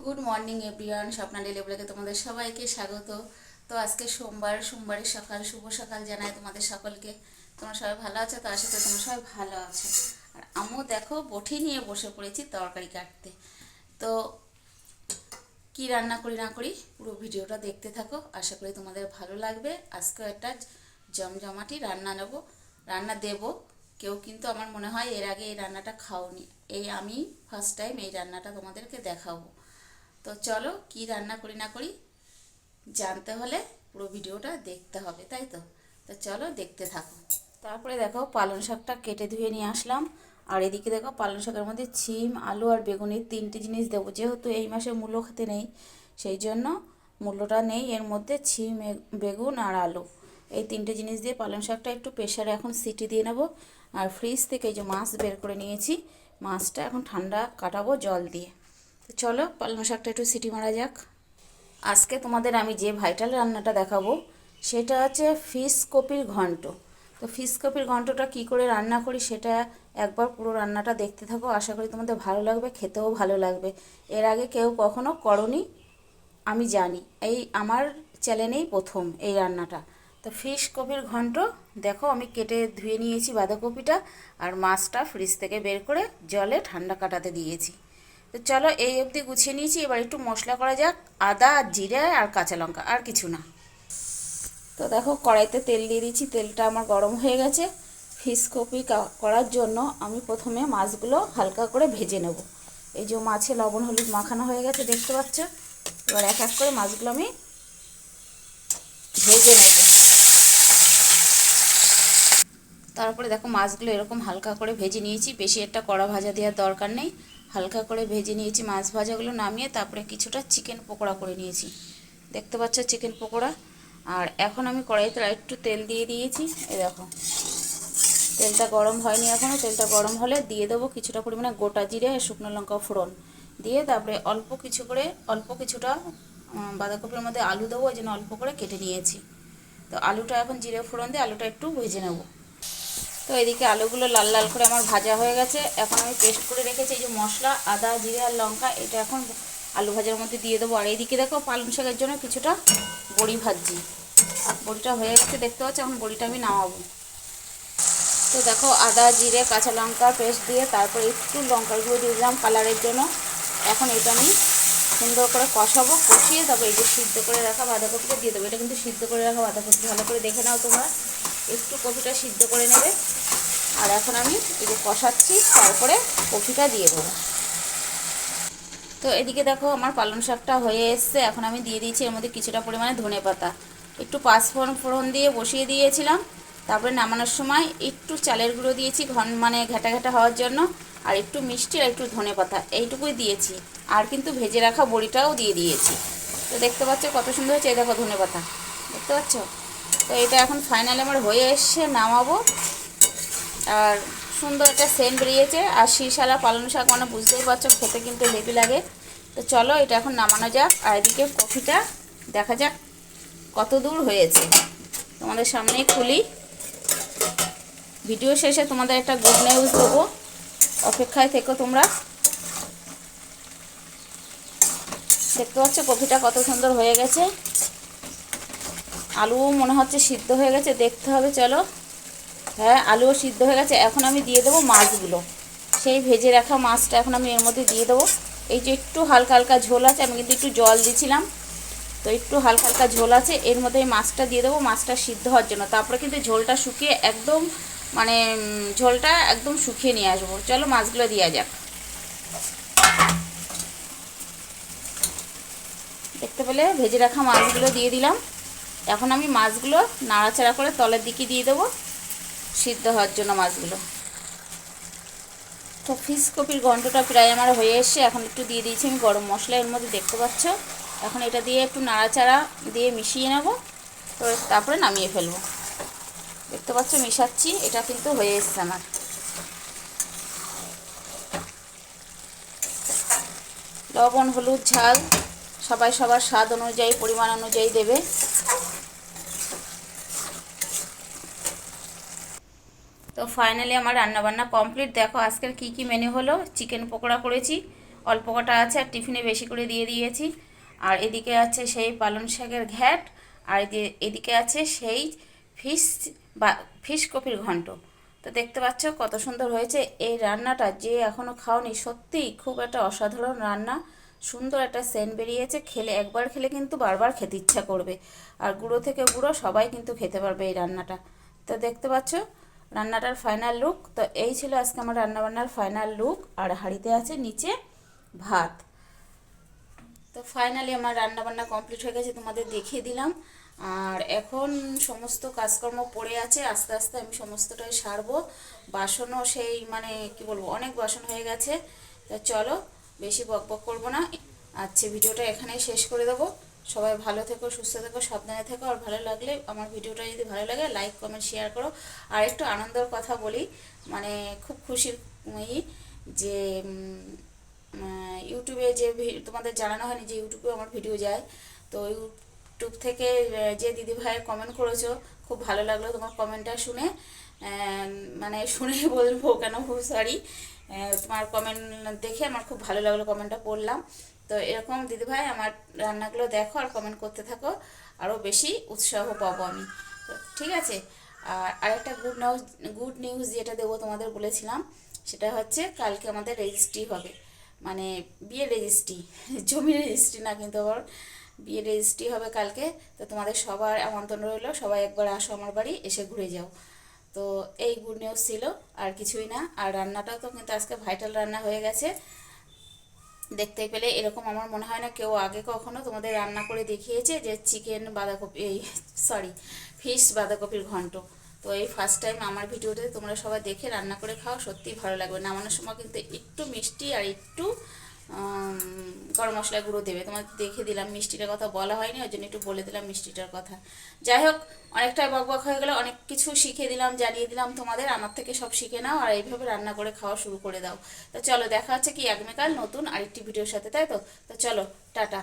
Good morning everyone, Swapna daily ব্লগে তোমাদের সবাইকে স্বাগত। তো আজকে সোমবারের সকাল, শুভ সকাল জানাই তোমাদের সকলকে। তোমরা সবাই ভালো আছো? তো আশা করি তোমরা সবাই ভালো আছো। আর আমিও দেখো বটি নিয়ে বসে পড়েছি তরকারি কাটতে। তো কি রান্না করি না করি পুরো ভিডিওটা দেখতে থাকো, আশা করি তোমাদের ভালো লাগবে। আজকেও একটা জমজমাটি রান্না দেব। কেউ কিন্তু আমার মনে হয় এর আগে এই রান্নাটা খাওনি, এই আমি ফার্স্ট টাইম এই রান্নাটা তোমাদেরকে দেখাবো। তো চলো কি রান্না করি না করি জানতে হলে পুরো ভিডিওটা দেখতে হবে, তাই তো? তো চলো দেখতে থাকো। তারপরে দেখো পালং শাকটা কেটে ধুয়ে নিয়ে আসলাম। আর এদিকে দেখো পালং শাকের মধ্যে সিম, আলু আর বেগুনের তিনটে জিনিস দেবো। যেহেতু এই মাসে মূলো খেতে নেই, সেই জন্য মূলোটা নেই এর মধ্যে। সিম, বেগুন আর আলু, এই তিনটে জিনিস দিয়ে পালং শাকটা একটু প্রেশারে এখন সিটি দিয়ে নেবো। আর ফ্রিজ থেকে এই যে মাছ বের করে নিয়েছি, মাছটা এখন ঠান্ডা কাটাবো জল দিয়ে। তো চলো পালং শাকটা একটু সিটি মারা যাক। আজকে তোমাদের আমি যে ভাইটাল রান্নাটা দেখাবো সেটা হচ্ছে ফিশ কপির ঘন্ট। তো ফিশ কপির ঘন্টটা কি করে রান্না করি সেটা একবার পুরো রান্নাটা দেখতে থাকো, আশা করি তোমাদের ভালো লাগবে, খেতেও ভালো লাগবে। এর আগে কেউ কখনো করনি আমি জানি, এই আমার চ্যানেলেই প্রথম এই রান্নাটা। তো ফিশ কপির ঘন্ট দেখো আমি কেটে ধুয়ে নিয়েছি বাঁধাকপিটা, আর মাছটা ফ্রিজ থেকে বের করে জলে ঠান্ডা কাটাতে দিয়েছি। তো চলো এই অবধি গুছিয়ে নিয়েছি, এবার একটু মশলা করা যাক। আদা, জিরে আর কাঁচা লঙ্কা, আর কিছু না। তো দেখো কড়াইতে তেল দিয়ে দিয়েছি, তেলটা আমার গরম হয়ে গেছে। ফিশ কপি করার জন্য আমি প্রথমে মাছগুলো হালকা করে ভেজে নেব। এই যে মাছে লবণ হলুদ মাখানো হয়ে গেছে দেখতে পাচ্ছ। এবার এক এক করে মাছগুলো আমি ভেজে নেব। তারপরে দেখো মাছগুলো এরকম হালকা করে ভেজে নিয়েছি, বেশি একটা কড়া ভাজা দেওয়ার দরকার নেই। হালকা করে ভেজে নিয়েছি মাছ ভাজাগুলো, নামিয়ে তারপরে কিছুটা চিকেন পকোড়া করে নিয়েছি, দেখতে পাচ্ছ চিকেন পকোড়া। আর এখন আমি কড়াইতে একটু তেল দিয়ে দিয়েছি, এই দেখো তেলটা গরম হয়নি এখনও। তেলটা গরম হলে দিয়ে দেবো কিছুটা পরিমাণে গোটা জিরে, শুকনো লঙ্কা ফোড়ন দিয়ে, তারপরে অল্প কিছুটা বাঁধাকপির মধ্যে আলু দেবো, ওই জন্য অল্প করে কেটে নিয়েছি। তো আলুটা এখন জিরে ফোড়ন দিয়ে আলুটা একটু ভেজে নেব। তো এদিকে আলুগুলো লাল লাল করে আমার ভাজা হয়ে গেছে। এখন আমি পেস্ট করে রেখেছি এই যে মশলা, আদা জিরে আর লঙ্কা, এটা এখন আলু ভাজার মধ্যে দিয়ে দেবো। আর এইদিকে দেখো পালং শাকের জন্য কিছুটা বড়ি ভাজছি। বড়িটা হয়ে গেছে দেখতে পাচ্ছ, এখন বড়িটা আমি নামাবো। তো দেখো আদা জিরে কাঁচা লঙ্কা পেস্ট দিয়ে তারপরে একটু লঙ্কার গুঁড়ো দিয়ে দিলাম কালারের জন্য। এখন এটা আমি সুন্দর করে কষাবো, কষিয়ে তারপর এই যে সিদ্ধ করে রাখা বাঁধাকপিটা দিয়ে দেবো। এটা কিন্তু সিদ্ধ করে রাখা বাঁধাকপি, ভালো করে দেখে নাও তোমরা, একটু কপিটা সিদ্ধ করে নেবে। আর এখন আমি এই যে কষাচ্ছি, তারপরে কপিটা দিয়ে দেবো। তো এদিকে দেখো আমার পালং শাকটা হয়ে এসছে, এখন আমি দিয়ে দিয়েছি এর মধ্যে কিছুটা পরিমাণে ধনেপাতা। একটু পাঁচফোড়ন ফোড়ন দিয়ে বসিয়ে দিয়েছিলাম। তারপরে নামানোর সময় একটু চালের গুঁড়ো দিয়েছি ঘেটা ঘেটা হওয়ার জন্য, আর একটু মিষ্টি আর একটু ধনেপাতা, এইটুকুই দিয়েছি। আর কিন্তু ভেজে রাখা বড়িটাও দিয়ে দিয়েছি। তো দেখতে পাচ্ছ কত সুন্দর হচ্ছে, এই দেখো ধনেপাতা, দেখতে পাচ্ছ? তো এটা এখন ফাইনালি আমার হয়ে এসছে, নামাবো। আর সুন্দর একটা সেন্ট বেরিয়েছে, আর শিরশালা পালং শাক মানে বুঝতেই পারছো খেতে কিন্তু হেভি লাগে। তো চলো এটা এখন নামানো যাক। আর এদিকে কফিটা দেখা যাক কত দূর হয়েছে, তোমাদের সামনেই খুলি। ভিডিও শেষে তোমাদের একটা গুড নিউজ দেবো, অপেক্ষায় থেকো তোমরা। দেখতে পাচ্ছ কফিটা কত সুন্দর হয়ে গেছে, আলু মনে হচ্ছে সিদ্ধ হয়ে গেছে, দেখতে হবে। চলো, হ্যাঁ আলুও সিদ্ধ হয়ে গেছে। এখন আমি দিয়ে দেবো মাছগুলো, সেই ভেজে রাখা মাছটা এখন আমি এর মধ্যে দিয়ে দেবো। এই যে একটু হালকা হালকা ঝোল আছে, আমি কিন্তু একটু জল দিয়েছিলাম, তো একটু হালকা হালকা ঝোল আছে, এর মধ্যে এই মাছটা দিয়ে দেবো, মাছটা সিদ্ধ হওয়ার জন্য। তারপরে কিন্তু ঝোলটা শুকিয়ে একদম মানে ঝোলটা একদম শুকিয়ে নিয়ে আসবো। চলো মাছগুলো দেওয়া যাক। দেখতে পেলে ভেজে রাখা মাছগুলো দিয়ে দিলাম। এখন আমি মাছগুলো নাড়াচাড়া করে তলের দিকে দিয়ে দেবো সিদ্ধ হওয়ার জন্য মাছগুলো। তো ফিশ কপির ঘন্টটা প্রায় আমার হয়ে এসছে, এখন একটু দিয়ে দিয়েছি আমি গরম মশলা এর মধ্যে, দেখতে পাচ্ছ। এখন এটা দিয়ে একটু নাড়াচাড়া দিয়ে মিশিয়ে নেব, তো তারপরে নামিয়ে ফেলবো। দেখতে পাচ্ছ মিশাচ্ছি, এটা কিন্তু হয়ে এসছে আমার। লবণ হলুদ ঝাল সবাই সবার স্বাদ অনুযায়ী পরিমাণ অনুযায়ী দেবে। তো ফাইনালি আমার রান্নাবান্না কমপ্লিট। দেখো আজকের কি কি মেনু হলো। চিকেন পকোড়া করেছি, অল্প কটা আছে, আর টিফিনে বেশি করে দিয়ে দিয়েছি। আর এদিকে আছে সেই পালং শাকের ঘ্যাট, আর এদিকে আছে সেই ফিশ বা ফিশ কপির ঘন্ট। তো দেখতে পাচ্ছ কত সুন্দর হয়েছে এই রান্নাটা। যে এখনও খাওনি, সত্যিই খুব একটা অসাধারণ রান্না, সুন্দর একটা সেন্ট বেরিয়েছে। খেলে একবার খেলে কিন্তু বারবার খেতে ইচ্ছা করবে। আর গুঁড়ো থেকে গুঁড়ো সবাই কিন্তু খেতে পারবে এই রান্নাটা। তো দেখতে পাচ্ছ রান্নাটার ফাইনাল লুক। তো এই ছিল আজকে আমার রান্নাবান্নার ফাইনাল লুক। আর হাঁড়িতে আছে নিচে ভাত। তো ফাইনালি আমার রান্নাবান্না কমপ্লিট হয়ে গেছে, তোমাদের দেখিয়ে দিলাম। আর এখন সমস্ত কাজকর্ম পড়ে আছে, আস্তে আস্তে আমি সমস্তটাই সারবো। বাসনও সেই মানে কি বলবো, অনেক বাসন হয়ে গেছে। তো চলো বেশি বকবক করবো না, আজকে ভিডিওটা এখানেই শেষ করে দেবো। সবাই ভালো থেকো, সুস্থ থেকো, সাবধানে থেকো। আর ভালো লাগলে আমার ভিডিওটা যদি ভালো লাগে লাইক কমেন্ট শেয়ার করো। আর একটু আনন্দের কথা বলি, মানে খুব খুশির যে ইউটিউবে যে তোমাদের জানানো হয়নি যে ইউটিউবে আমার ভিডিও যায়। তো ইউটিউব থেকে যে দিদি ভাইয়ের কমেন্ট করেছো, খুব ভালো লাগলো তোমার কমেন্টটা শুনে। মানে শুনে বলবো কেন, সরি, তোমার কমেন্ট দেখে আমার খুব ভালো লাগলো, কমেন্টটা পড়লাম। তো এরকম দিদিভাই আমার রান্নাগুলো দেখো আর কমেন্ট করতে থাকো, আরও বেশি উৎসাহ পাবো আমি। তো ঠিক আছে। আর আরেকটা গুড নিউজ যেটা দেবো তোমাদের বলেছিলাম, সেটা হচ্ছে কালকে আমাদের রেজিস্ট্রি হবে, মানে বিয়ের রেজিস্ট্রি, জমি রেজিস্ট্রি না কিন্তু, আবার বিয়ের রেজিস্ট্রি হবে কালকে। তো তোমাদের সবার আমন্ত্রণ রইলো, সবাই একবার আসো আমার বাড়ি, এসে ঘুরে যাও। তো এই গুড নিউজ ছিল, আর কিছুই না। আর রান্নাটাও তো কিন্তু আজকে ভাইটাল রান্না হয়ে গেছে, দেখতেই পেলে। এরকম আমার মনে হয় না কেউ আগে কখনো তোমাদের রান্না করে দেখিয়েছে, যে চিকেন বাঁধাকপি, এই সরি, ফিশ বাঁধাকপির ঘন্ট। তো এই ফার্স্ট টাইম আমার ভিডিওতে তোমরা সবাই দেখে রান্না করে খাও, সত্যিই ভালো লাগবে। নামানোর সময় কিন্তু একটু মিষ্টি আর একটু গরম মশলা গুঁড়ো দেবে। তোমাদের দেখে দিলাম, মিষ্টিটার কথা বলা হয়নি, ওই জন্য একটু বলে দিলাম মিষ্টিটার কথা। যাই হোক, অনেকটাই বকবক হয়ে গেলো, অনেক কিছু শিখে দিলাম, জানিয়ে দিলাম তোমাদের। আমার থেকে সব শিখে নাও আর এইভাবে রান্না করে খাওয়া শুরু করে দাও। তো চলো দেখা হচ্ছে কি আগামীকাল নতুন আরেকটি ভিডিওর সাথে, তাই তো? তো চলো টাটা।